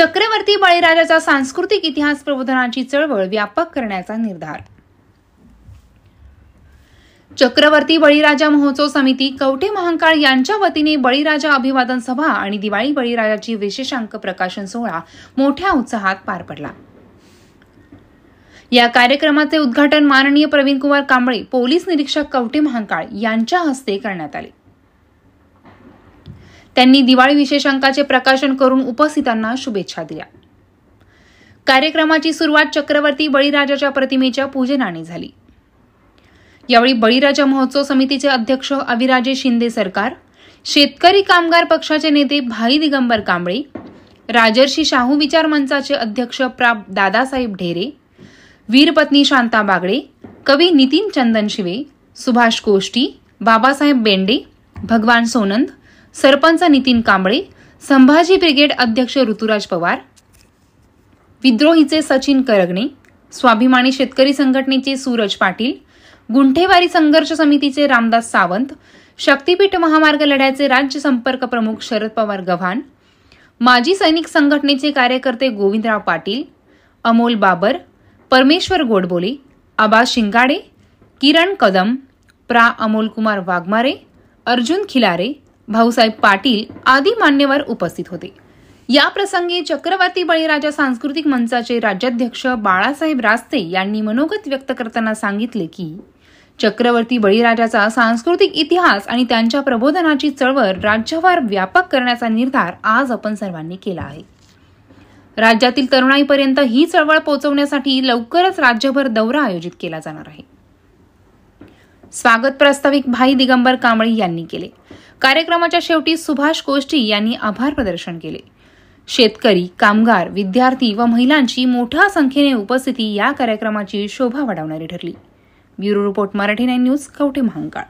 चक्रवर्ती बळीराजाचा सांस्कृतिक इतिहास प्रबोधनाची चळवळ व्यापक करण्याचा निर्धार। चक्रवर्ती बळीराजा महोत्सव समिती कवठे महांकाळ यांच्या वतीने बळीराजा अभिवादन सभा आणि दिवाळी बळीराजाची विशेषांक प्रकाशन सोहळा मोठ्या उत्साहात पार पडला। या कार्यक्रमाचे उद्घाटन माननीय प्रवीण कुमार कांबळे, पोलीस निरीक्षक कवठे महांकाळ यांच्या हस्ते करण्यात आले। त्यांनी दिवाळी विशेषांकाचे प्रकाशन करून उपस्थितांना शुभेच्छा दिल्या। कार्यक्रमाची सुरुवात चक्रवर्ती बळीराजाच्या प्रतिमेच्या पूजनाने झाली। यावेळी बळीराजा महोत्सव समितीचे अध्यक्ष अविराजे शिंदे सरकार, शेतकरी कामगार पक्षाचे नेते भाई दिगंबर कांबळे, राजर्षी शाहू विचार मंचाचे अध्यक्ष प्रा दादासाहेब ढेरे, वीरपत्नी शांता बागडे, कवी नितीन चंदन शिवे, सुभाष कोष्टी, बाबासाहेब बेंडे, भगवान सोनंद, सरपंच नितीन कांबळे, संभाजी ब्रिगेड अध्यक्ष ऋतुराज पवार, विद्रोहीचे सचिन करगणे, स्वाभिमानी शेतकरी संघटनेचे सूरज पाटील, गुंठेवारी संघर्ष समितीचे रामदास सावंत, शक्तीपीठ महामार्ग लढ्याचे राज्य संपर्क प्रमुख शरद पवार गव्हाण, माजी सैनिक संघटनेचे कार्यकर्ते गोविंदराव पाटील, अमोल बाबर, परमेश्वर गोडबोले, आबा शिंगाडे, किरण कदम, प्रा अमोल कुमार वाघमारे, अर्जुन खिलारे, भाऊसाहेब पाटील आदी मान्यवर उपस्थित होते। या प्रसंगी चक्रवर्ती बळीराजा सांस्कृतिक मंचाचे राज्याध्यक्ष बाळासाहेब रास्ते यांनी मनोगत व्यक्त करताना सांगितले की चक्रवर्ती बळीराजाचा सांस्कृतिक इतिहास आणि त्यांच्या प्रबोधनाची चळवळ राज्यभर व्यापक करण्याचा निर्धार आज आपण सर्वांनी केला आहे। राज्यातील तरुणाईपर्यंत ही चळवळ पोहोचवण्यासाठी लवकरच राज्यभर दौरा आयोजित केला जाणार आहे। स्वागत प्रास्ताविक भाई दिगंबर कांबळे यांनी केले। कार्यक्रमाच्या शेवटी सुभाष कोष्टी यांनी आभार प्रदर्शन केले। शेतकरी, कामगार, विद्यार्थी व महिलांची मोठ्या संख्येने उपस्थिती या कार्यक्रमाची शोभा वाढवणारी ठरली। Bureau report, Marathi 9 news, Kavathe Mahankal.